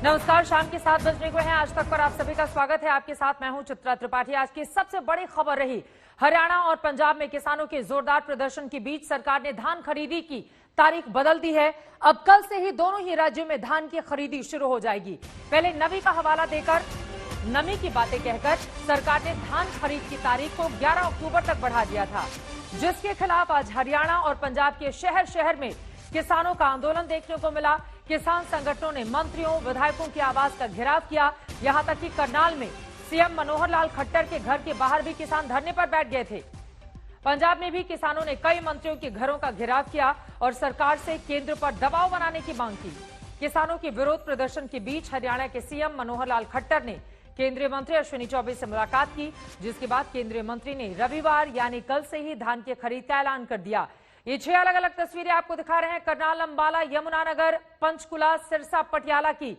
नमस्कार, शाम के 7 बजने को है। आज तक पर आप सभी का स्वागत है। आपके साथ मैं हूं चित्रा त्रिपाठी। आज की सबसे बड़ी खबर रही हरियाणा और पंजाब में किसानों के जोरदार प्रदर्शन के बीच सरकार ने धान खरीदी की तारीख बदल दी है। अब कल से ही दोनों ही राज्यों में धान की खरीदी शुरू हो जाएगी। पहले नमी का हवाला देकर, नमी की बातें कहकर सरकार ने धान खरीद की तारीख को 11 अक्टूबर तक बढ़ा दिया था, जिसके खिलाफ आज हरियाणा और पंजाब के शहर शहर में किसानों का आंदोलन देखने को मिला। किसान संगठनों ने मंत्रियों, विधायकों के आवास का घेराव किया। यहां तक कि करनाल में सीएम मनोहर लाल खट्टर के घर के बाहर भी किसान धरने पर बैठ गए थे। पंजाब में भी किसानों ने कई मंत्रियों के घरों का घेराव किया और सरकार से केंद्र पर दबाव बनाने की मांग की। किसानों के विरोध प्रदर्शन के बीच हरियाणा के सीएम मनोहर लाल खट्टर ने केंद्रीय मंत्री अश्विनी चौबे से मुलाकात की, जिसके बाद केंद्रीय मंत्री ने रविवार यानी कल से ही धान की खरीद का ऐलान कर दिया। ये 6 अलग अलग तस्वीरें आपको दिखा रहे हैं करनाल, अंबाला, यमुनानगर, पंचकुला, सिरसा, पटियाला की।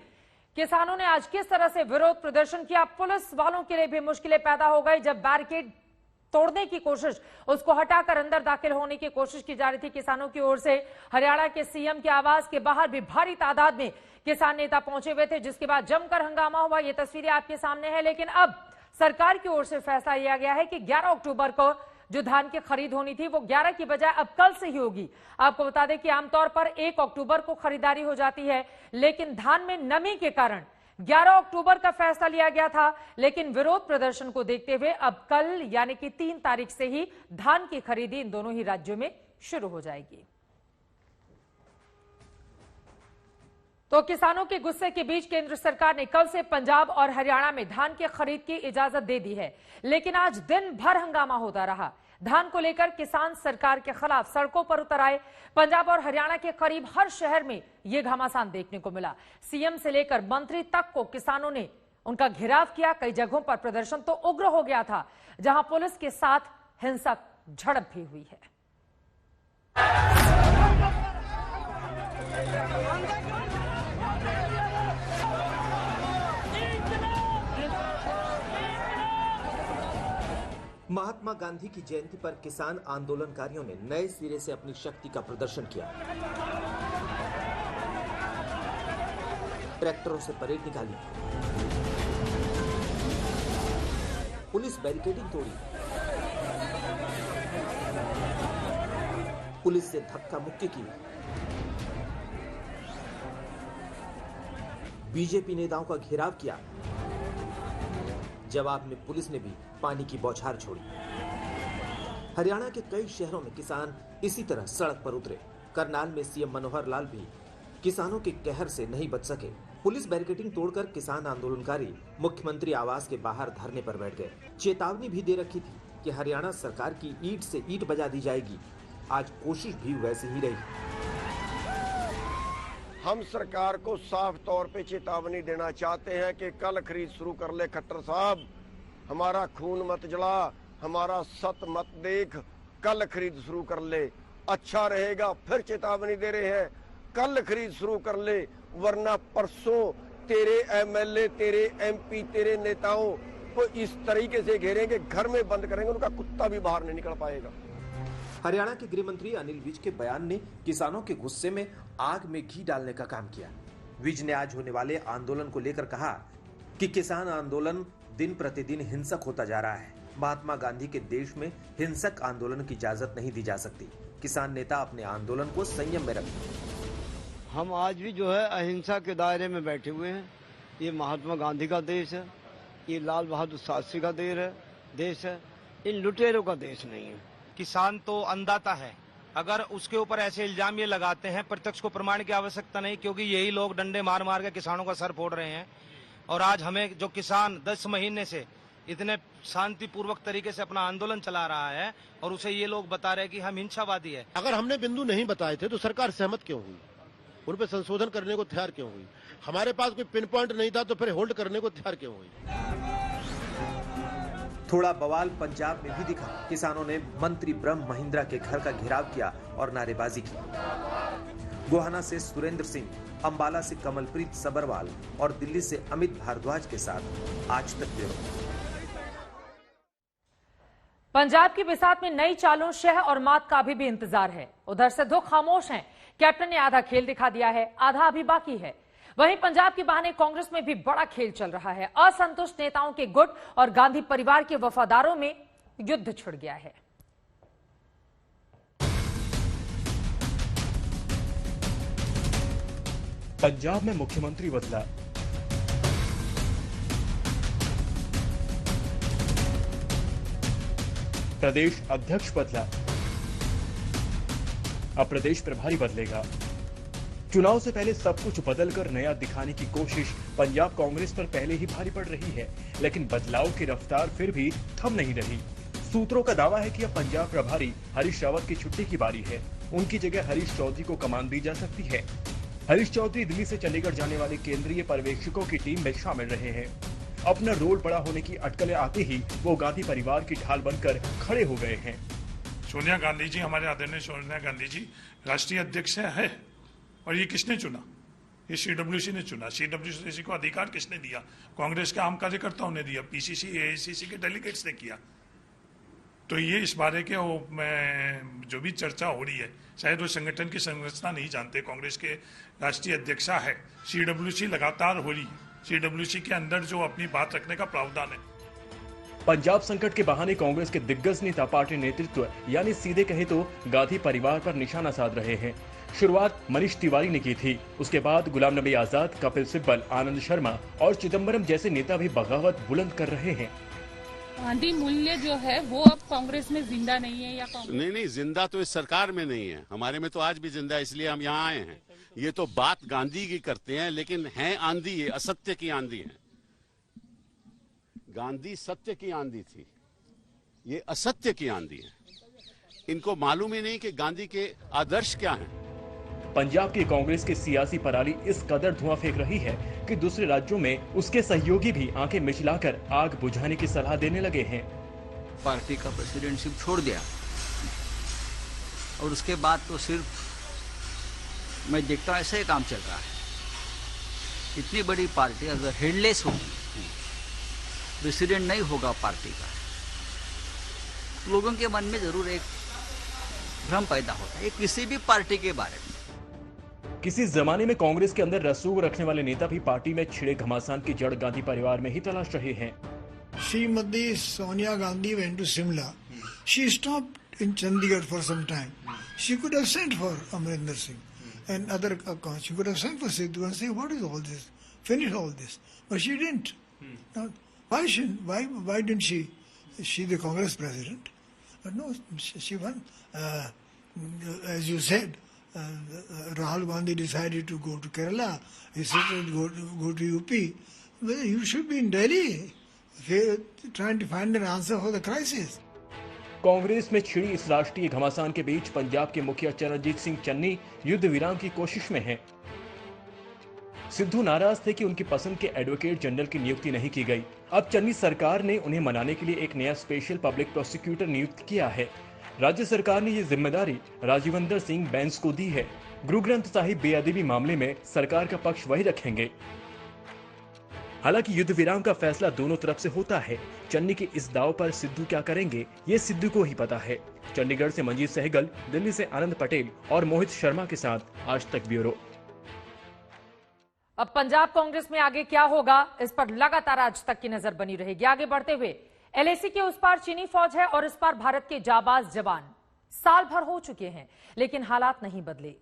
किसानों ने आज किस तरह से विरोध प्रदर्शन किया। पुलिस वालों के लिए भी मुश्किलें पैदा हो गई जब बैरिकेड तोड़ने की कोशिश, उसको हटाकर अंदर दाखिल होने की कोशिश की जा रही थी किसानों की ओर से। हरियाणा के सीएम के आवास के बाहर भी भारी तादाद में किसान नेता पहुंचे हुए थे, जिसके बाद जमकर हंगामा हुआ। ये तस्वीरें आपके सामने है। लेकिन अब सरकार की ओर से फैसला लिया गया है कि 11 अक्टूबर को जो धान की खरीद होनी थी वो 11 की बजाय अब कल से ही होगी। आपको बता दें कि आमतौर पर 1 अक्टूबर को खरीदारी हो जाती है, लेकिन धान में नमी के कारण 11 अक्टूबर का फैसला लिया गया था। लेकिन विरोध प्रदर्शन को देखते हुए अब कल यानी कि 3 तारीख से ही धान की खरीदी इन दोनों ही राज्यों में शुरू हो जाएगी। तो किसानों के गुस्से के बीच केंद्र सरकार ने कल से पंजाब और हरियाणा में धान की खरीद की इजाजत दे दी है, लेकिन आज दिन भर हंगामा होता रहा। धान को लेकर किसान सरकार के खिलाफ सड़कों पर उतर आए। पंजाब और हरियाणा के करीब हर शहर में यह घमासान देखने को मिला। सीएम से लेकर मंत्री तक को किसानों ने उनका घेराव किया। कई जगहों पर प्रदर्शन तो उग्र हो गया था, जहां पुलिस के साथ हिंसक झड़प भी हुई है। महात्मा गांधी की जयंती पर किसान आंदोलनकारियों ने नए सिरे से अपनी शक्ति का प्रदर्शन किया। ट्रैक्टरों से परेड निकाली, पुलिस बैरिकेडिंग तोड़ी, पुलिस से धक्का मुक्की की, बीजेपी नेताओं का घेराव किया। जवाब में पुलिस ने भी पानी की बौछार छोड़ी। हरियाणा के कई शहरों में किसान इसी तरह सड़क पर उतरे। करनाल में सीएम मनोहर लाल भी किसानों के कहर से नहीं बच सके। पुलिस बैरिकेडिंग तोड़कर किसान आंदोलनकारी मुख्यमंत्री आवास के बाहर धरने पर बैठ गए। चेतावनी भी दे रखी थी कि हरियाणा सरकार की ईंट से ईंट बजा दी जाएगी। आज कोशिश भी वैसी ही रही। हम सरकार को साफ तौर पे चेतावनी देना चाहते हैं कि कल खरीद शुरू कर ले खट्टर साहब। हमारा खून मत जला, हमारा सत मत देख, कल खरीद शुरू कर ले, अच्छा रहेगा। फिर चेतावनी दे रहे हैं, कल खरीद शुरू कर ले, वरना परसों तेरे एमएलए, तेरे एमपी, तेरे नेताओं को इस तरीके से घेरेंगे, घर में बंद करेंगे, उनका कुत्ता भी बाहर नहीं निकल पाएगा। हरियाणा के गृह मंत्री अनिल विज के बयान ने किसानों के गुस्से में आग में घी डालने का काम किया। विज ने आज होने वाले आंदोलन को लेकर कहा कि किसान आंदोलन दिन प्रतिदिन हिंसक होता जा रहा है। महात्मा गांधी के देश में हिंसक आंदोलन की इजाजत नहीं दी जा सकती। किसान नेता अपने आंदोलन को संयम में रखें। हम आज भी जो है अहिंसा के दायरे में बैठे हुए हैं। ये महात्मा गांधी का देश है, ये लाल बहादुर शास्त्री का देश है, इन लुटेरों का देश नहीं है। किसान तो अन्नदाता है, अगर उसके ऊपर ऐसे इल्जाम ये लगाते हैं, प्रत्यक्ष को प्रमाण की आवश्यकता नहीं, क्योंकि यही लोग डंडे मार मार के किसानों का सर फोड़ रहे हैं। और आज हमें जो किसान 10 महीने से इतने शांतिपूर्वक तरीके से अपना आंदोलन चला रहा है और उसे ये लोग बता रहे हैं कि हम हिंसावादी है। अगर हमने बिंदु नहीं बताए थे तो सरकार सहमत क्यों हुई? उन पर संशोधन करने को तैयार क्यों हुई? हमारे पास कोई पिन पॉइंट नहीं था तो फिर होल्ड करने को तैयार क्यों हुई? थोड़ा बवाल पंजाब में भी दिखा। किसानों ने मंत्री ब्रह्म महिंद्रा के घर का घेराव किया और नारेबाजी की। गोहाना से सुरेंद्र सिंह, अंबाला से कमलप्रीत सबरवाल और दिल्ली से अमित भारद्वाज के साथ आज तक ब्यूरो। पंजाब की बिसात में नई चालों, शह और मात का अभी भी इंतजार है। उधर से दो खामोश हैं। कैप्टन ने आधा खेल दिखा दिया है, आधा अभी बाकी है। वहीं पंजाब के बहाने कांग्रेस में भी बड़ा खेल चल रहा है। असंतुष्ट नेताओं के गुट और गांधी परिवार के वफादारों में युद्ध छिड़ गया है। पंजाब में मुख्यमंत्री बदला, प्रदेश अध्यक्ष बदला, अब प्रदेश प्रभारी बदलेगा। चुनाव से पहले सब कुछ बदलकर नया दिखाने की कोशिश पंजाब कांग्रेस पर पहले ही भारी पड़ रही है, लेकिन बदलाव की रफ्तार फिर भी थम नहीं रही। सूत्रों का दावा है कि अब पंजाब प्रभारी हरीश रावत की छुट्टी की बारी है। उनकी जगह हरीश चौधरी को कमान दी जा सकती है। हरीश चौधरी दिल्ली से चंडीगढ़ जाने वाले केंद्रीय पर्यवेक्षकों की टीम में शामिल रहे हैं। अपना रोल बड़ा होने की अटकलें आते ही वो गांधी परिवार की ढाल बनकर खड़े हो गए हैं। सोनिया गांधी जी, हमारे आदरणीय सोनिया गांधी जी राष्ट्रीय अध्यक्ष है, और ये किसने चुना? ये सीडब्ल्यूसी ने चुना। सीडब्ल्यूसी को अधिकार किसने दिया? कांग्रेस के आम कार्यकर्ताओं ने दिया, पीसीसी एआईसीसी के डेलीगेट्स ने किया। तो ये इस बारे के जो भी चर्चा हो रही है, शायद वो संगठन की संरचना नहीं जानते। कांग्रेस के राष्ट्रीय अध्यक्षा है, सीडब्ल्यूसी लगातार हो रही है, सीडब्ल्यूसी के अंदर जो अपनी बात रखने का प्रावधान है। पंजाब संकट के बहाने कांग्रेस के दिग्गज नेता पार्टी नेतृत्व यानी सीधे कहे तो गांधी परिवार पर निशाना साध रहे हैं। शुरुआत मनीष तिवारी ने की थी, उसके बाद गुलाम नबी आजाद, कपिल सिब्बल, आनंद शर्मा और चिदम्बरम जैसे नेता भी बगावत बुलंद कर रहे हैं। गांधी मूल्य जो है वो अब कांग्रेस में जिंदा नहीं है, या कांग्रेस नहीं, जिंदा तो इस सरकार में नहीं है, हमारे में तो आज भी जिंदा है, इसलिए हम यहाँ आए हैं। ये तो बात गांधी की करते हैं, लेकिन है आंधी, ये असत्य की आंधी है। गांधी सत्य की आंधी थी, ये असत्य की आंधी है। इनको मालूम ही नहीं कि गांधी के आदर्श क्या हैं। पंजाब की कांग्रेस की सियासी पराली इस कदर धुआं फेंक रही है कि दूसरे राज्यों में उसके सहयोगी भी आंखें मिचलाकर आग बुझाने की सलाह देने लगे हैं। पार्टी का प्रेसिडेंटशिप छोड़ दिया और उसके बाद तो सिर्फ मैं देखता हूँ ऐसा ही काम चल रहा है। इतनी बड़ी पार्टी अगर हेडलेस होगी, प्रेसिडेंट नहीं होगा पार्टी का, लोगों के मन में जरूर एक भ्रम पैदा होता है किसी भी पार्टी के बारे में। किसी जमाने में कांग्रेस के अंदर रसूख रखने वाले नेता भी पार्टी में छिड़े घमासान की जड़ गांधी परिवार में ही तलाश रहे हैं। Srimati Sonia Gandhi went to Simla. She stopped in Chandigarh for some time. She could have sent for Amrinder Singh and other accounts. She could have sent for Sidhu and say, "What is all this? Finish all this." But she didn't. Now, why didn't she? She the Congress president. But no, she won. As you said, Rahul Gandhi decided to go to Kerala. He said to go to UP. Well, you should be in Delhi, trying to find an answer for the crisis. Congress में छिड़ी इस राष्ट्रीय घमासान के बीच पंजाब के मुखिया चरणजीत सिंह चन्नी युद्ध विराम की कोशिश में हैं। सिद्धू नाराज थे कि उनकी पसंद के एडवोकेट जनरल की नियुक्ति नहीं की गई। अब चन्नी सरकार ने उन्हें मनाने के लिए एक नया स्पेशल पब्लिक प्रोसिक्यूटर नियुक्त किया है। राज्य सरकार ने ये जिम्मेदारी राजीविंदर सिंह बैंस को दी है। गुरु ग्रंथ साहिब बेअदबी मामले में सरकार का पक्ष वही रखेंगे। हालांकि युद्ध विराम का फैसला दोनों तरफ से होता है। चन्नी के इस दाव पर सिद्धू क्या करेंगे, ये सिद्धू को ही पता है। चंडीगढ़ से मंजीत सहगल, दिल्ली से आनंद पटेल और मोहित शर्मा के साथ आज तक ब्यूरो। अब पंजाब कांग्रेस में आगे क्या होगा, इस पर लगातार आज तक की नजर बनी रहेगी। आगे बढ़ते हुए एलएसी के उस पार चीनी फौज है और इस पार भारत के जाबाज जवान। साल भर हो चुके हैं लेकिन हालात नहीं बदले।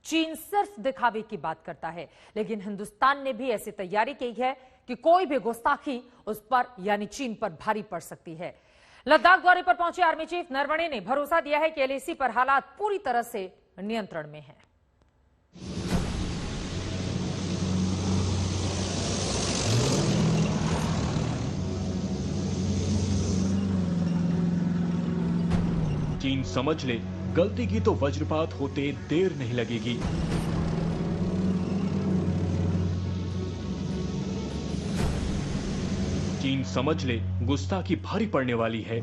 चीन सिर्फ दिखावे की बात करता है, लेकिन हिंदुस्तान ने भी ऐसी तैयारी की है कि कोई भी गुस्ताखी उस पर यानी चीन पर भारी पड़ सकती है। लद्दाख दौरे पर पहुंचे आर्मी चीफ नरवणे ने भरोसा दिया है कि एलएसी पर हालात पूरी तरह से नियंत्रण में हैं। चीन समझ ले, गलती की तो वज्रपात होते देर नहीं लगेगी। चीन समझ ले, गुस्ताखी भारी पड़ने वाली है।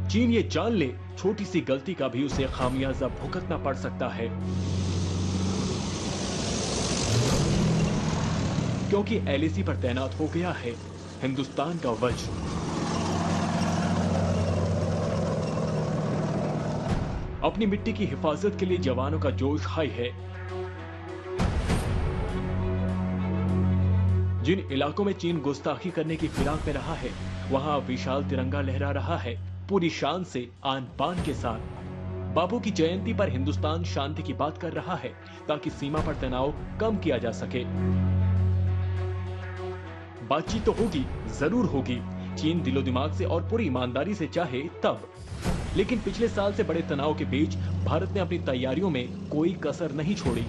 चीन ये जान ले, छोटी सी गलती का भी उसे खामियाजा भुगतना पड़ सकता है, क्योंकि एलएसी पर तैनात हो गया है हिंदुस्तान का वज्र। अपनी मिट्टी की हिफाजत के लिए जवानों का जोश हाई है। जिन इलाकों में चीन गुस्ताखी करने की फिराक में रहा है, वहां विशाल तिरंगा लहरा रहा है पूरी शान से, आन बान के साथ। बापू की जयंती पर हिंदुस्तान शांति की बात कर रहा है ताकि सीमा पर तनाव कम किया जा सके। बातचीत तो होगी, जरूर होगी। चीन दिलो दिमाग से और पूरी ईमानदारी से चाहे तब। लेकिन पिछले साल से बड़े तनाव के बीच भारत ने अपनी तैयारियों में कोई कसर नहीं छोड़ी।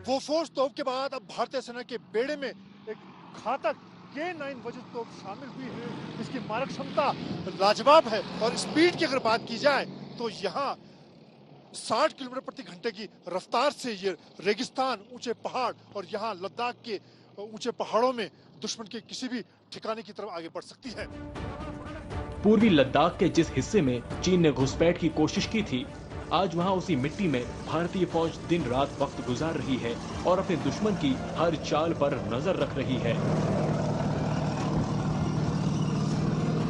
बोफोर्स तोप के बाद अब भारतीय सेना के बेड़े में एक घातक K9 वज्र तोप शामिल हुई है। इसकी मारक क्षमता लाजवाब है और स्पीड की अगर बात की जाए तो यहाँ 60 किलोमीटर प्रति घंटे की रफ्तार से ये रेगिस्तान, ऊंचे पहाड़ और यहाँ लद्दाख के ऊंचे पहाड़ों में दुश्मन के किसी भी ठिकाने की तरफ आगे बढ़ सकती है। पूर्वी लद्दाख के जिस हिस्से में चीन ने घुसपैठ की कोशिश की थी, आज वहां उसी मिट्टी में भारतीय फौज दिन रात वक्त गुजार रही है और अपने दुश्मन की हर चाल पर नजर रख रही है।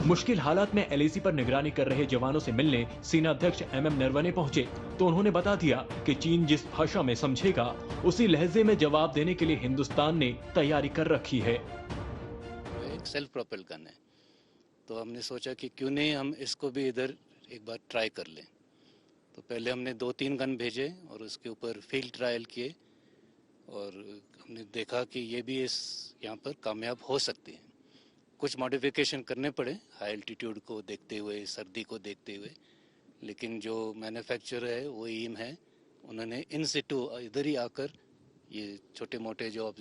मुश्किल हालात में LAC पर निगरानी कर रहे जवानों से मिलने सेना अध्यक्ष MM नरवणे पहुंचे तो उन्होंने बता दिया कि चीन जिस भाषा में समझेगा उसी लहजे में जवाब देने के लिए हिंदुस्तान ने तैयारी कर रखी है। एक सेल्फ प्रोपेल गन है, तो हमने सोचा कि क्यों नहीं हम इसको भी इधर एक बार ट्राई कर लें। तो पहले हमने 2-3 गन भेजे और उसके ऊपर फील्ड ट्रायल किए और हमने देखा कि ये भी यहाँ पर कामयाब हो सकती है। कुछ मॉडिफिकेशन करने पड़े हाई एल्टीट्यूड को देखते हुए, सर्दी को देखते हुए, लेकिन जो मैन्युफैक्चरर है वो एम है, उन्होंने इन सिटू इधर ही आकर ये छोटे मोटे जो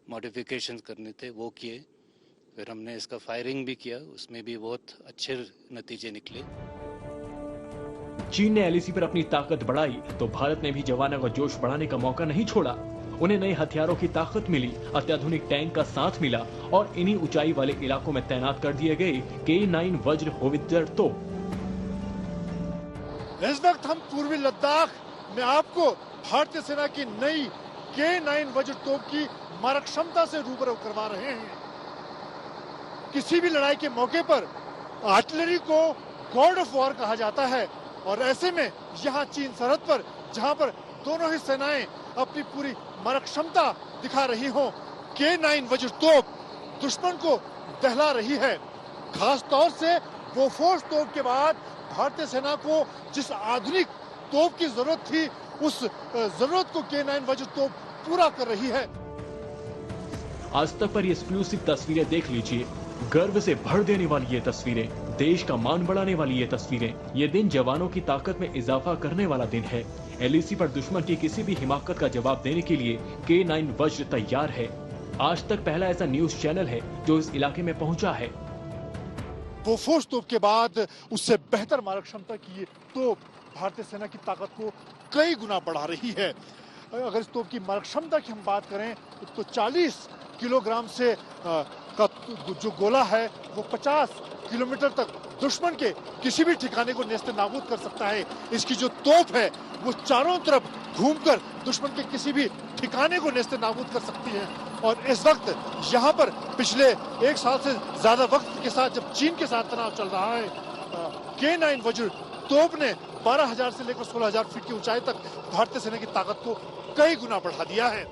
मॉडिफिकेशन करने थे वो किए। फिर हमने इसका फायरिंग भी किया, उसमें भी बहुत अच्छे नतीजे निकले। चीन ने LAC पर अपनी ताकत बढ़ाई तो भारत ने भी जवानों का जोश बढ़ाने का मौका नहीं छोड़ा। उन्हें नए हथियारों की ताकत मिली, अत्याधुनिक टैंक का साथ मिला और इन्हीं ऊंचाई वाले इलाकों में तैनात कर दिए गए K9 वज्र होवित्जर तोप। इस वक्त हम पूर्वी लद्दाख में आपको भारतीय सेना की नई K9 वज्र तोप की मारक क्षमता से रूबरू करवा रहे हैं। किसी भी लड़ाई के मौके पर आर्टिलरी को गॉड ऑफ वॉर कहा जाता है और ऐसे में यहाँ चीन सरहद पर, जहाँ पर दोनों ही सेनाएं अपनी पूरी मारक क्षमता दिखा रही हो, K9 वज्र तोप दुश्मन को दहला रही है। खास तौर से बोफोर्स तोप के बाद भारतीय सेना को जिस आधुनिक तोप की जरूरत थी, उस जरूरत को K9 वज्र तोप पूरा कर रही है। आज तक पर ये एक्सक्लूसिव तस्वीरें देख लीजिए। गर्व से भर देने वाली ये तस्वीरें, देश का मान बढ़ाने वाली ये तस्वीरें। ये दिन जवानों की ताकत में इजाफा करने वाला दिन है। LAC पर दुश्मन की किसी भी हिमाकत का जवाब देने के लिए K9 वज्र तैयार है। आज तक पहला ऐसा न्यूज चैनल है जो इस इलाके में पहुंचा है। बोफोर्स तोप के बाद उससे बेहतर मारक क्षमता की ये तोप भारतीय सेना की ताकत को कई गुना बढ़ा रही है। अगर इस तोप की मारक क्षमता की हम बात करें तो 40 किलोग्राम से का जो गोला है वो 50 किलोमीटर तक दुश्मन के किसी भी ठिकाने को नेस्त नाबूद कर सकता है। इसकी जो तोप है वो चारों तरफ घूमकर दुश्मन के किसी भी ठिकाने को नेस्त नाबूद कर सकती है। और इस वक्त यहाँ पर पिछले 1 साल से ज्यादा वक्त के साथ जब चीन के साथ तनाव चल रहा है, K9 वज्र तोप ने 12,000 से लेकर 16,000 फीट की ऊंचाई तक भारतीय सेना की ताकत को कई गुना बढ़ा दिया है।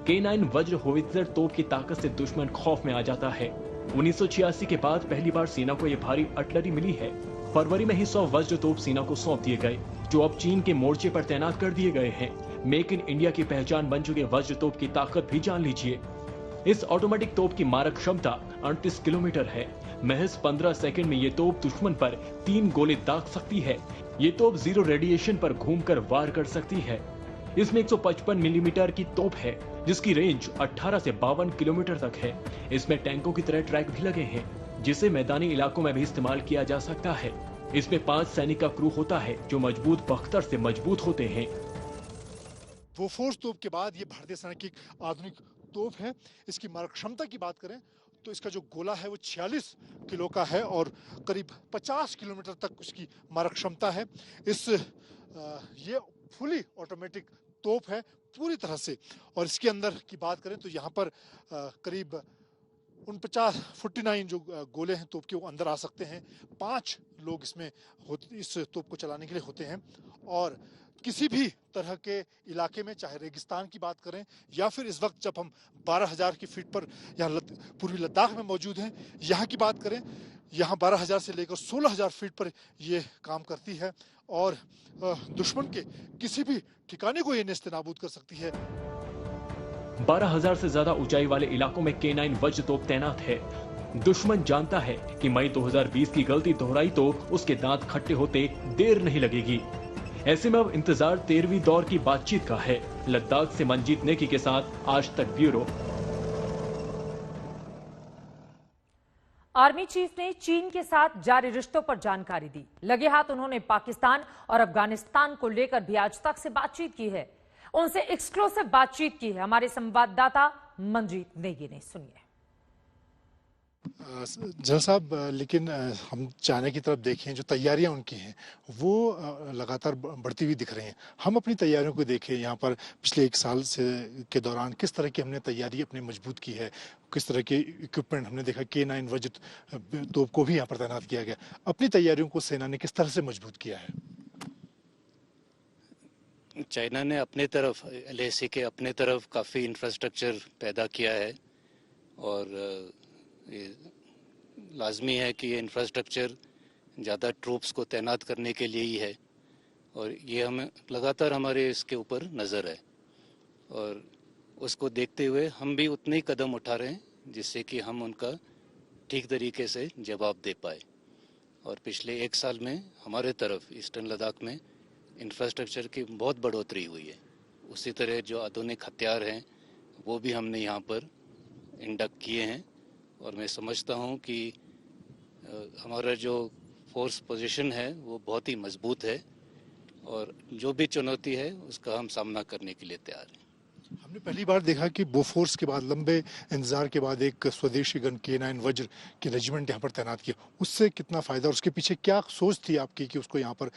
K9 वज्र होवित्जर तोप की ताकत से दुश्मन खौफ में आ जाता है। 1986 के बाद पहली बार सेना को यह भारी आर्टिलरी मिली है। फरवरी में ही 100 वज्र तोप सेना को सौंप दिए गए, जो अब चीन के मोर्चे पर तैनात कर दिए गए हैं। मेक इन इंडिया की पहचान बन चुके वज्र तोप की ताकत भी जान लीजिए। इस ऑटोमेटिक तोप की मारक क्षमता 38 किलोमीटर है। महज 15 सेकंड में ये तोप दुश्मन पर 3 गोले दाग सकती है। ये तोप जीरो रेडिएशन पर घूमकर वार कर सकती है। इसमें 155 मिलीमीटर की तोप है, जिसकी रेंज 18 से 52 किलोमीटर तक है। इसमें टैंकों की तरह ट्रैक भी लगे हैं, जिसे मैदानी इलाकों में भी इस्तेमाल किया जा सकता है। इसमें 5 सैनिक का क्रू होता है, जो मजबूत बख्तर से मजबूत होते हैं। बोफोर्स तोप के बाद ये भारतीय सेना की आधुनिक तोप है। इसकी मारक क्षमता की बात करें तो इसका जो गोला है वो 46 किलो का है और करीब 50 किलोमीटर तक उसकी मारक क्षमता है। ये फुली ऑटोमेटिक तोप है पूरी तरह से। और इसके अंदर की बात करें तो यहाँ पर करीब 49 जो गोले हैं तोप के वो अंदर आ सकते हैं। 5 लोग इसमें इस तोप को चलाने के लिए होते हैं और किसी भी तरह के इलाके में, चाहे रेगिस्तान की बात करें या फिर इस वक्त जब हम 12,000 की फीट पर यहाँ पूर्वी लद्दाख में मौजूद हैं, यहाँ की बात करें, यहाँ 12,000 से लेकर 16,000 फीट पर ये काम करती है और दुश्मन के किसी भी ठिकाने को ये नेस्तनाबूद कर सकती है। 12,000 से ज्यादा ऊंचाई वाले इलाकों में K9 वज्र तोप तैनात है। दुश्मन जानता है कि मई 2020 की गलती दोहराई तो उसके दांत खट्टे होते देर नहीं लगेगी। ऐसे में अब इंतजार 13वीं दौर की बातचीत का है। लद्दाख से मंजीत नेकी के साथ आज तक ब्यूरो। आर्मी चीफ ने चीन के साथ जारी रिश्तों पर जानकारी दी। लगे हाथ उन्होंने पाकिस्तान और अफगानिस्तान को लेकर भी आज तक से बातचीत की है। उनसे एक्सक्लूसिव बातचीत की है हमारे संवाददाता मंजीत नेगी ने। सुनिए। जनरल साहब, लेकिन हम चाइना की तरफ देखें, जो तैयारियां उनकी हैं वो लगातार बढ़ती हुई दिख रही हैं। हम अपनी तैयारियों को देखें, यहाँ पर पिछले 1 साल से के दौरान किस तरह की हमने तैयारी अपनी मजबूत की है, किस तरह के इक्विपमेंट हमने देखा। K9 वज्र तोप को भी यहाँ पर तैनात किया गया। अपनी तैयारियों को सेना ने किस तरह से मजबूत किया है? चाइना ने अपने तरफ, LAC के अपने तरफ काफ़ी इंफ्रास्ट्रक्चर पैदा किया है और ये लाजमी है कि ये इंफ्रास्ट्रक्चर ज़्यादा ट्रूप्स को तैनात करने के लिए ही है और ये हमें लगातार हमारे इसके ऊपर नज़र है और उसको देखते हुए हम भी उतने ही कदम उठा रहे हैं जिससे कि हम उनका ठीक तरीके से जवाब दे पाए। और पिछले 1 साल में हमारे तरफ ईस्टर्न लद्दाख में इंफ्रास्ट्रक्चर की बहुत बढ़ोतरी हुई है। उसी तरह जो आधुनिक हथियार हैं वो भी हमने यहाँ पर इंडक्ट किए हैं और मैं समझता हूँ कि हमारा जो फोर्स पोजीशन है वो बहुत ही मजबूत है और जो भी चुनौती है उसका हम सामना करने के लिए तैयार हैं। हमने पहली बार देखा कि बोफोर्स के बाद लंबे इंतजार के बाद एक स्वदेशी गन K9 वज्र की रेजिमेंट यहाँ पर तैनात किया। उससे कितना फायदा और उसके पीछे क्या सोच थी आपकी कि उसको यहाँ पर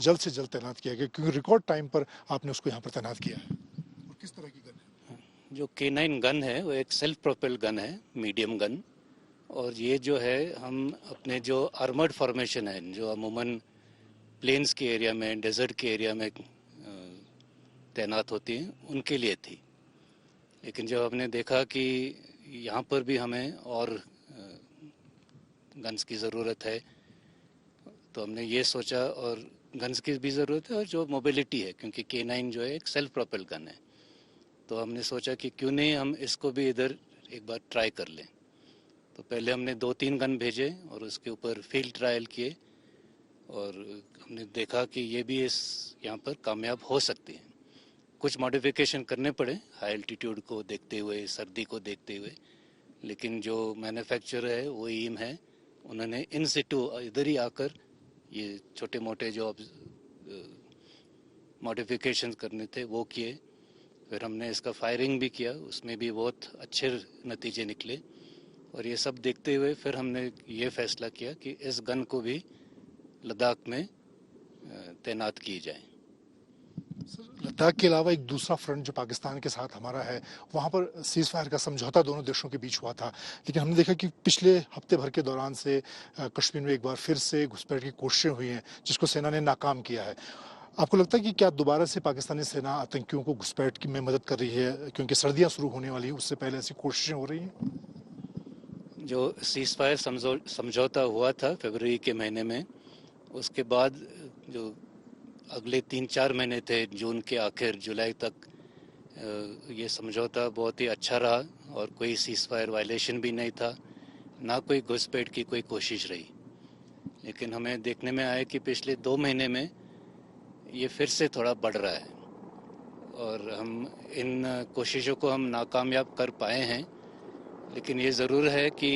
जल्द से जल्द तैनात किया गया, क्योंकि रिकॉर्ड टाइम पर आपने उसको यहाँ पर तैनात किया है? और किस तरह की गन है? जो K9 गन है वो एक सेल्फ प्रोपेल गन है, मीडियम गन, और ये जो है हम अपने जो आर्मर्ड फॉर्मेशन है जो अमूमन प्लेन्स के एरिया में, डेजर्ट के एरिया में तैनात होती हैं उनके लिए थी। लेकिन जब हमने देखा कि यहाँ पर भी हमें और गन्स की ज़रूरत है तो हमने ये सोचा, और गन्स की भी ज़रूरत है और जो मोबिलिटी है, क्योंकि K9 जो है एक सेल्फ प्रोपेल गन है, तो हमने सोचा कि क्यों नहीं हम इसको भी इधर एक बार ट्राई कर लें। तो पहले हमने 2-3 गन भेजे और उसके ऊपर फील्ड ट्रायल किए और हमने देखा कि ये भी यहाँ पर कामयाब हो सकती है। कुछ मॉडिफिकेशन करने पड़े हाई एल्टीट्यूड को देखते हुए, सर्दी को देखते हुए, लेकिन जो मैन्युफैक्चरर है वो ईम है, उन्होंने इन सिटू इधर ही आकर ये छोटे मोटे जो मॉडिफिकेशन करने थे वो किए। फिर हमने इसका फायरिंग भी किया, उसमें भी बहुत अच्छे नतीजे निकले और ये सब देखते हुए फिर हमने ये फैसला किया कि इस गन को भी लद्दाख में तैनात की जाए। लद्दाख के अलावा एक दूसरा फ्रंट जो पाकिस्तान के साथ हमारा है, वहाँ पर सीज फायर का समझौता दोनों देशों के बीच हुआ था, लेकिन हमने देखा कि पिछले हफ्ते भर के दौरान से कश्मीर में एक बार फिर से घुसपैठ की कोशिशें हुई हैं जिसको सेना ने नाकाम किया है। आपको लगता है कि क्या दोबारा से पाकिस्तानी सेना आतंकियों को घुसपैठ में मदद कर रही है, क्योंकि सर्दियाँ शुरू होने वाली है, उससे पहले ऐसी कोशिशें हो रही हैं? जो सीज फायर समझौता हुआ था फरवरी के महीने में, उसके बाद जो अगले 3-4 महीने थे, जून के आखिर जुलाई तक, ये समझौता बहुत ही अच्छा रहा और कोई सीज फायर वायलेशन भी नहीं था, ना कोई घुसपैठ की कोई कोशिश रही। लेकिन हमें देखने में आया कि पिछले 2 महीने में ये फिर से थोड़ा बढ़ रहा है और हम इन कोशिशों को हम नाकामयाब कर पाए हैं। लेकिन ये ज़रूर है कि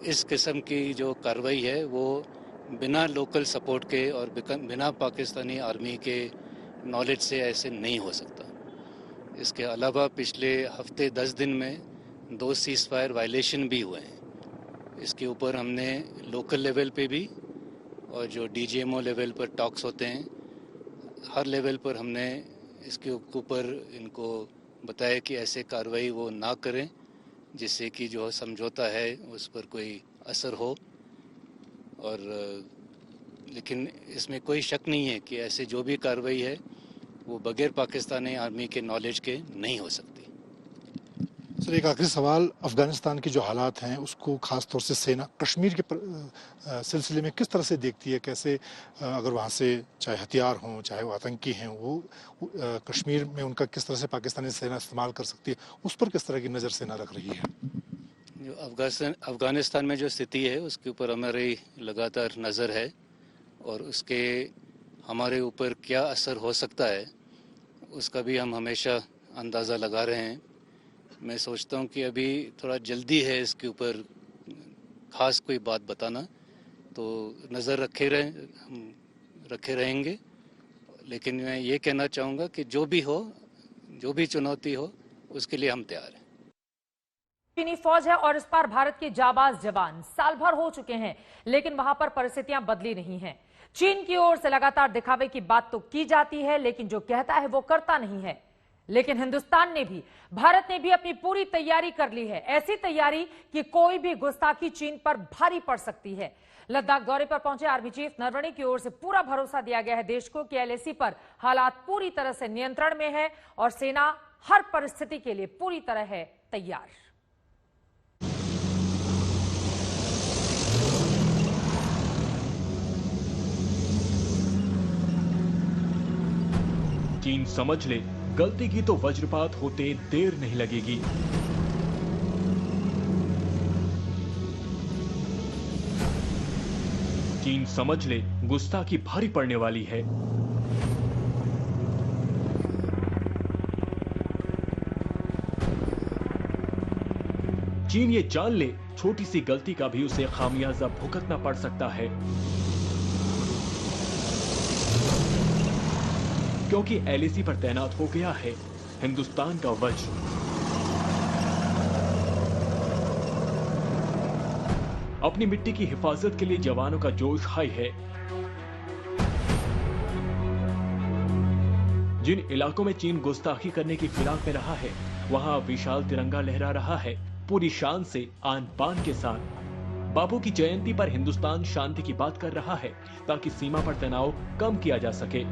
इस किस्म की जो कार्रवाई है वो बिना लोकल सपोर्ट के और बिना पाकिस्तानी आर्मी के नॉलेज से ऐसे नहीं हो सकता। इसके अलावा पिछले हफ्ते 10 दिन में 2 सीज फायर वायलेशन भी हुए हैं। इसके ऊपर हमने लोकल लेवल पे भी और जो DGMO लेवल पर टॉक्स होते हैं, हर लेवल पर हमने इसके ऊपर इनको बताया कि ऐसे कार्रवाई वो ना करें जिससे कि जो समझौता है उस पर कोई असर हो। और लेकिन इसमें कोई शक नहीं है कि ऐसे जो भी कार्रवाई है वो बगैर पाकिस्तानी आर्मी के नॉलेज के नहीं हो सकती। सर, एक आखिरी सवाल, अफगानिस्तान के जो हालात हैं उसको खास तौर से सेना कश्मीर के सिलसिले में किस तरह से देखती है? कैसे अगर वहाँ से चाहे हथियार हों चाहे वो आतंकी हैं, वो कश्मीर में उनका किस तरह से पाकिस्तानी सेना इस्तेमाल कर सकती है, उस पर किस तरह की नज़र सेना रख रही है? जो अफगानिस्तान में जो स्थिति है उसके ऊपर हमारी लगातार नज़र है और उसके हमारे ऊपर क्या असर हो सकता है उसका भी हम हमेशा अंदाज़ा लगा रहे हैं। मैं सोचता हूँ कि अभी थोड़ा जल्दी है इसके ऊपर ख़ास कोई बात बताना, तो नज़र रखे रहेंगे। लेकिन मैं ये कहना चाहूँगा कि जो भी हो, जो भी चुनौती हो, उसके लिए हम तैयार हैं। चीनी फौज है और इस पार भारत के जाबाज जवान साल भर हो चुके हैं, लेकिन वहां पर परिस्थितियां बदली नहीं हैं। चीन की ओर से लगातार दिखावे की बात तो की जाती है, लेकिन जो कहता है वो करता नहीं है। लेकिन हिंदुस्तान ने भी, भारत ने भी अपनी पूरी तैयारी कर ली है, ऐसी तैयारी कि कोई भी गुस्ताखी चीन पर भारी पड़ सकती है। लद्दाख दौरे पर पहुंचे आर्मी चीफ नरवणे की ओर से पूरा भरोसा दिया गया है देश को कि एलएसी पर हालात पूरी तरह से नियंत्रण में है और सेना हर परिस्थिति के लिए पूरी तरह है तैयार। चीन समझ ले, गलती की तो वज्रपात होते देर नहीं लगेगी। चीन समझ ले, गुस्ताखी भारी पड़ने वाली है। चीन ये जान ले, छोटी सी गलती का भी उसे खामियाजा भुगतना पड़ सकता है, क्योंकि एलएसी पर तैनात हो गया है हिंदुस्तान का वज्र। अपनी मिट्टी की हिफाजत के लिए जवानों का जोश हाई है। जिन इलाकों में चीन गुस्ताखी करने की फिराक में रहा है, वहां विशाल तिरंगा लहरा रहा है पूरी शान से, आन बान के साथ। बापू की जयंती पर हिंदुस्तान शांति की बात कर रहा है ताकि सीमा पर तनाव कम किया जा सके।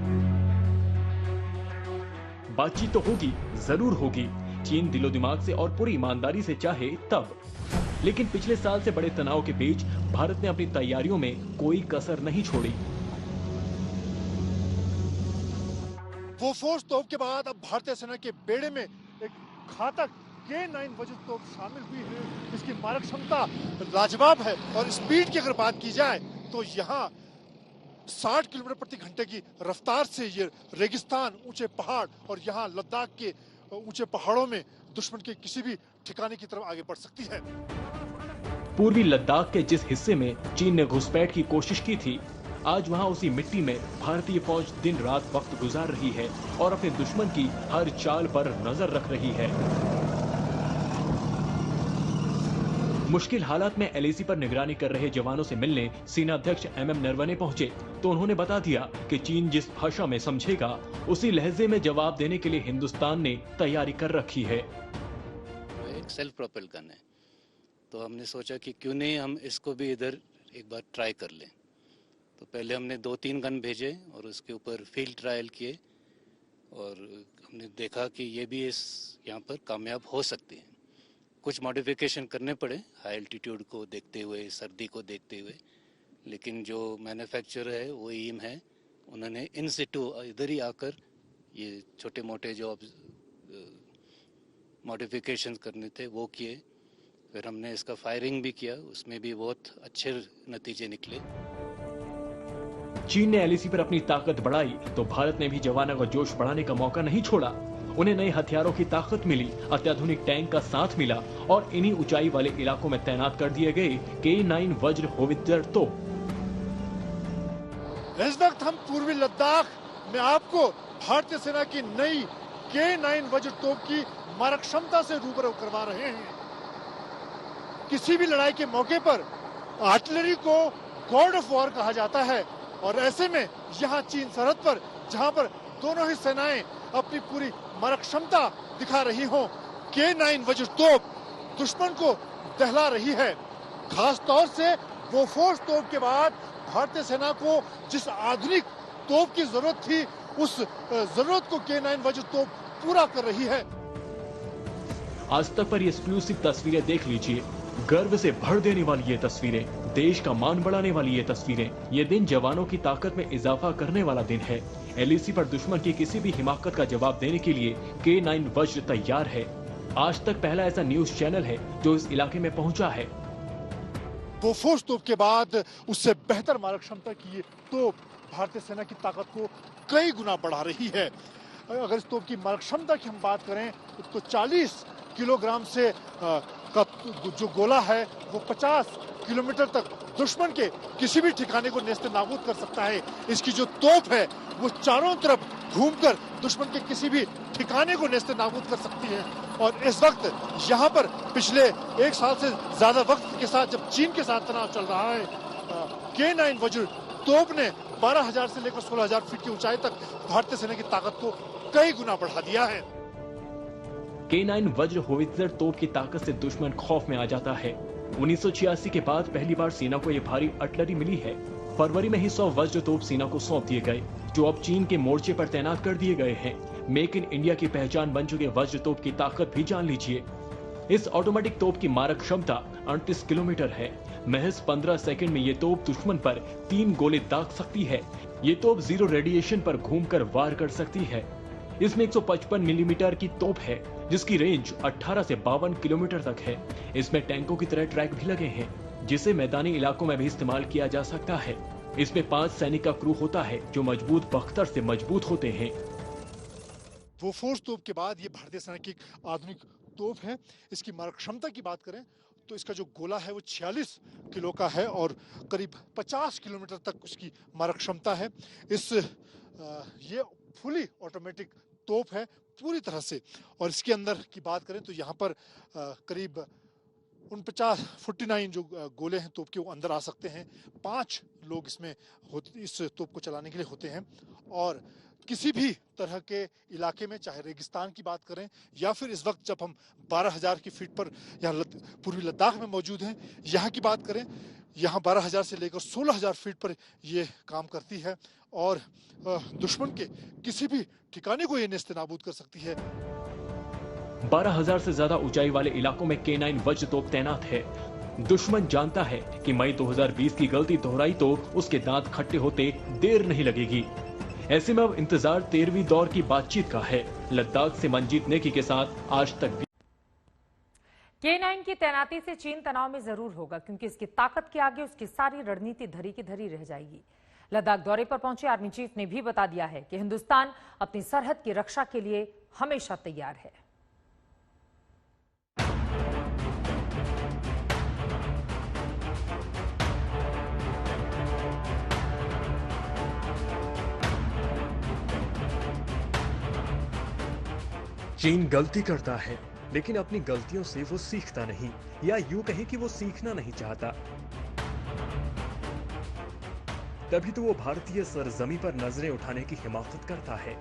बातचीत तो होगी, जरूर होगी। चीन दिलो दिमाग से और पूरी ईमानदारी से चाहे तब। लेकिन पिछले साल से बड़े तनाव के बीच भारत ने अपनी तैयारियों में कोई कसर नहीं छोड़ी। बोफोर्स तोप के बाद अब भारतीय सेना के बेड़े में एक घातक K9 वज्र तोप शामिल हुई है। इसकी मारक क्षमता लाजवाब है और स्पीड की अगर बात की जाए तो यहाँ 60 किलोमीटर प्रति घंटे की रफ्तार से ये रेगिस्तान, ऊंचे पहाड़ और यहाँ लद्दाख के ऊंचे पहाड़ों में दुश्मन के किसी भी ठिकाने की तरफ आगे बढ़ सकती है। पूर्वी लद्दाख के जिस हिस्से में चीन ने घुसपैठ की कोशिश की थी, आज वहां उसी मिट्टी में भारतीय फौज दिन रात वक्त गुजार रही है और अपने दुश्मन की हर चाल पर नजर रख रही है। मुश्किल हालात में एलएसी पर निगरानी कर रहे जवानों से मिलने सेना अध्यक्ष एमएम नरवणे पहुंचे तो उन्होंने बता दिया कि चीन जिस भाषा में समझेगा उसी लहजे में जवाब देने के लिए हिंदुस्तान ने तैयारी कर रखी है। एक सेल्फ प्रोपेल गन है, तो हमने सोचा कि क्यों नहीं हम इसको भी इधर एक बार ट्राई कर लें। तो पहले हमने 2-3 गन भेजे और उसके ऊपर फील्ड ट्रायल किए और हमने देखा कि ये भी यहाँ पर कामयाब हो सकती है। कुछ मॉडिफिकेशन करने पड़े हाई एल्टीट्यूड को देखते हुए, सर्दी को देखते हुए, लेकिन जो मैन्युफैक्चरर है वो ईम है, उन्होंने इन सिटू इधर ही आकर ये छोटे मोटे जो मॉडिफिकेशन करने थे वो किए। फिर हमने इसका फायरिंग भी किया, उसमें भी बहुत अच्छे नतीजे निकले। चीन ने एलएसी पर अपनी ताकत बढ़ाई तो भारत ने भी जवानों का जोश बढ़ाने का मौका नहीं छोड़ा। उन्हें नए हथियारों की ताकत मिली, अत्याधुनिक टैंक का साथ मिला और इन्हीं ऊंचाई वाले इलाकों में तैनात कर दिए गए K9 वज्र होवित्जर तोप। इस वक्त हम पूर्वी लद्दाख में आपको भारतीय सेना की नई K9 वज्र तोप की मारक क्षमता से रूबरू करवा रहे हैं। किसी भी लड़ाई के मौके पर आर्टिलरी को गॉड ऑफ वॉर कहा जाता है और ऐसे में यहाँ चीन सरहद पर, जहाँ पर दोनों ही सेनाएं अपनी पूरी मारक क्षमता दिखा रही हों, K9 वज्र तोप दुश्मन को दहला रही है। खास तौर से बोफोर्स तोप के बाद भारतीय सेना को जिस आधुनिक तोप की जरूरत थी, उस जरूरत को K9 वज्र तोप पूरा कर रही है। आज तक पर ये एक्सक्लूसिव तस्वीरें देख लीजिए। गर्व से भर देने वाली ये तस्वीरें, देश का मान बढ़ाने वाली ये तस्वीरें। ये दिन जवानों की ताकत में इजाफा करने वाला दिन है। LAC पर दुश्मन की किसी भी हिमाकत का जवाब देने के लिए K9 वज्र तैयार है। आज तक पहला ऐसा न्यूज चैनल है जो इस इलाके में पहुंचा है। बोफोर्स तोप के बाद उससे बेहतर मारक क्षमता की ये तोप भारतीय सेना की ताकत को कई गुना बढ़ा रही है। अगर इस तोप की मारक क्षमता की हम बात करें तो 40 किलोग्राम से का जो गोला है वो 50 किलोमीटर तक दुश्मन के किसी भी ठिकाने को नेस्त नाबूद कर सकता है। इसकी जो तोप है वो चारों तरफ घूमकर दुश्मन के किसी भी ठिकाने को नेस्त नाबूद कर सकती है। और इस वक्त यहाँ पर पिछले 1 साल से ज्यादा वक्त के साथ जब चीन के साथ तनाव चल रहा है, K9 वज्र तोप ने 12,000 से लेकर 16,000 फीट की ऊंचाई तक भारतीय सेना की ताकत को कई गुना बढ़ा दिया है। K9 वज्र होवित्जर तोप की ताकत से दुश्मन खौफ में आ जाता है। 1986 के बाद पहली बार सेना को यह भारी अटलरी मिली है। फरवरी में ही 100 वज्र तोप सेना को सौंप दिए गए, जो अब चीन के मोर्चे पर तैनात कर दिए गए हैं। मेक इन इंडिया की पहचान बन चुके वज्र तोप की ताकत भी जान लीजिए। इस ऑटोमेटिक तोप की मारक क्षमता 38 किलोमीटर है। महज 15 सेकंड में ये तोप दुश्मन पर 3 गोले दाग सकती है। ये तोप जीरो रेडिएशन पर घूमकर वार कर सकती है। इसमें 155 मिलीमीटर की तोप है, जिसकी रेंज 18 से 52 किलोमीटर तक है। इसमें टैंकों की तरह ट्रैक भी लगे हैं, जिसे मैदानी इलाकों में भी इस्तेमाल किया जा सकता है। इसमें 5 सैनिक का क्रू होता है, जो मजबूत बख्तर से मजबूत होते हैं। बोफोर्स तोप के बाद ये भारतीय सेना की एक आधुनिक तोप है। इसकी मारक क्षमता की बात करें तो इसका जो गोला है वो 46 किलो का है और करीब 50 किलोमीटर तक उसकी मारक क्षमता है। ये फुली ऑटोमेटिक तोप है पूरी तरह से। और इसके अंदर की बात करें तो यहाँ पर करीब 49 जो गोले हैं तोप के वो अंदर आ सकते हैं। 5 लोग इसमें इस तोप को चलाने के लिए होते हैं। और किसी भी तरह के इलाके में, चाहे रेगिस्तान की बात करें या फिर इस वक्त जब हम 12,000 की फीट पर यहाँ पूर्वी लद्दाख में मौजूद हैं, यहाँ की बात करें, यहाँ 12,000 से लेकर 16,000 फीट पर ये काम करती है और दुश्मन के किसी भी ठिकाने को ये नेस्त नाबूद कर सकती है। 12,000 से ज्यादा ऊंचाई वाले इलाकों में K9 वज्र तोप तैनात है। दुश्मन जानता है कि मई 2020 की गलती दोहराई तो उसके दांत खट्टे होते देर नहीं लगेगी। ऐसे में अब इंतजार 13वीं दौर की बातचीत का है। लद्दाख से मंजीत नेकी के साथ आज तक भी। K9 की तैनाती से चीन तनाव में जरूर होगा, क्योंकि इसकी ताकत के आगे उसकी सारी रणनीति धरी की धरी रह जाएगी। लद्दाख दौरे पर पहुंचे आर्मी चीफ ने भी बता दिया है कि हिंदुस्तान अपनी सरहद की रक्षा के लिए हमेशा तैयार है। चीन गलती करता है, लेकिन अपनी गलतियों से वो सीखता नहीं, या यूं कहें कि वो सीखना नहीं चाहता। तभी तो वो भारतीय सरजमी पर नजरें उठाने की हिमाकत करता है।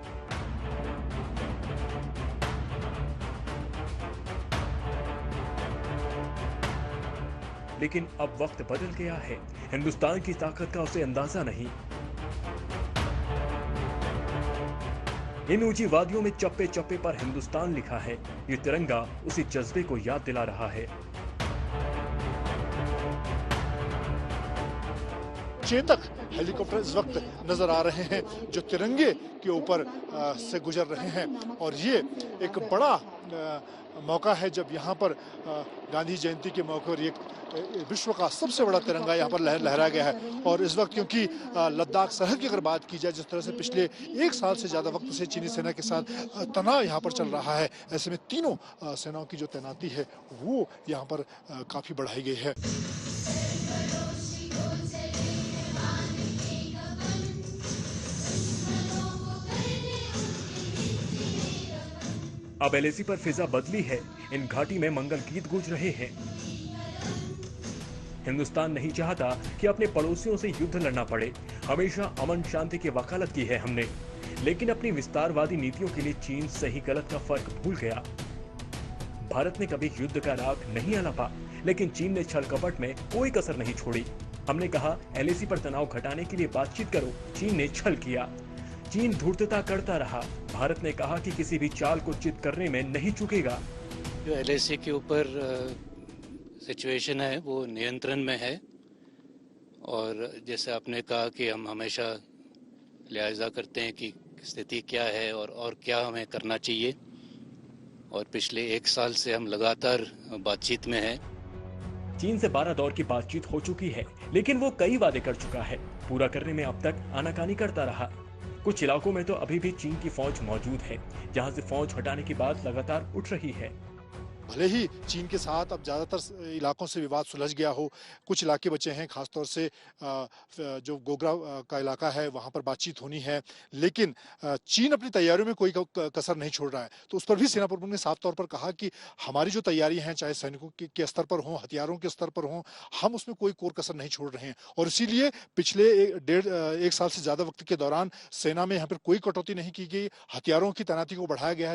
लेकिन अब वक्त बदल गया है। हिंदुस्तान की ताकत का उसे अंदाजा नहीं। इन ऊंची वादियों में चप्पे चप्पे पर हिंदुस्तान लिखा है। ये तिरंगा उसी जज्बे को याद दिला रहा है। चेतक हेलीकॉप्टर इस वक्त नजर आ रहे हैं जो तिरंगे के ऊपर से गुजर रहे हैं। और ये एक बड़ा मौका है जब यहाँ पर गांधी जयंती के मौके पर एक विश्व का सबसे बड़ा तिरंगा यहाँ पर लहराया गया है। और इस वक्त क्योंकि लद्दाख सरहद की अगर बात की जाए, जिस तरह से पिछले 1 साल से ज्यादा वक्त से चीनी सेना के साथ तनाव यहाँ पर चल रहा है, ऐसे में तीनों सेनाओं की जो तैनाती है वो यहाँ पर काफी बढ़ाई गई है। अब LAC पर फिजा बदली है। इन घाटी में मंगल गीत गूंज रहे हैं। हिंदुस्तान नहीं चाहता कि अपने पड़ोसियों से युद्ध लड़ना पड़े। हमेशा अमन शांति की वकालत की है हमने, लेकिन अपनी विस्तारवादी नीतियों के लिए चीन सही गलत का फर्क भूल गया। भारत ने कभी युद्ध का राग नहीं अलापा, लेकिन चीन ने छल कपट में कोई कसर नहीं छोड़ी। हमने कहा LAC पर तनाव घटाने के लिए बातचीत करो, चीन ने छल किया। चीन धूर्तता करता रहा। भारत ने कहा कि किसी भी चाल को चित करने में नहीं चूकेगा। जो LAC के ऊपर सिचुएशन है वो नियंत्रण में है, और जैसे आपने कहा कि हम हमेशा लिहाजा करते हैं कि स्थिति क्या है और क्या हमें करना चाहिए, और पिछले 1 साल से हम लगातार बातचीत में हैं। चीन से 12 दौर की बातचीत हो चुकी है, लेकिन वो कई वादे कर चुका है। पूरा करने में अब तक आनाकानी करता रहा। कुछ इलाकों में तो अभी भी चीन की फौज मौजूद है, जहां से फौज हटाने की बात लगातार उठ रही है। भले ही चीन के साथ अब ज़्यादातर इलाकों से विवाद सुलझ गया हो, कुछ इलाके बचे हैं, खासतौर से जो गोगरा का इलाका है वहाँ पर बातचीत होनी है, लेकिन चीन अपनी तैयारियों में कोई कसर नहीं छोड़ रहा है। तो उस पर भी सेना प्रमुख ने साफ तौर पर कहा कि हमारी जो तैयारियां हैं, चाहे सैनिकों के स्तर पर हों, हथियारों के स्तर पर हों, हम उसमें कोई कोर कसर नहीं छोड़ रहे हैं। और इसीलिए पिछले 1 साल से ज़्यादा वक्त के दौरान सेना में यहाँ पर कोई कटौती नहीं की गई, हथियारों की तैनाती को बढ़ाया गया है।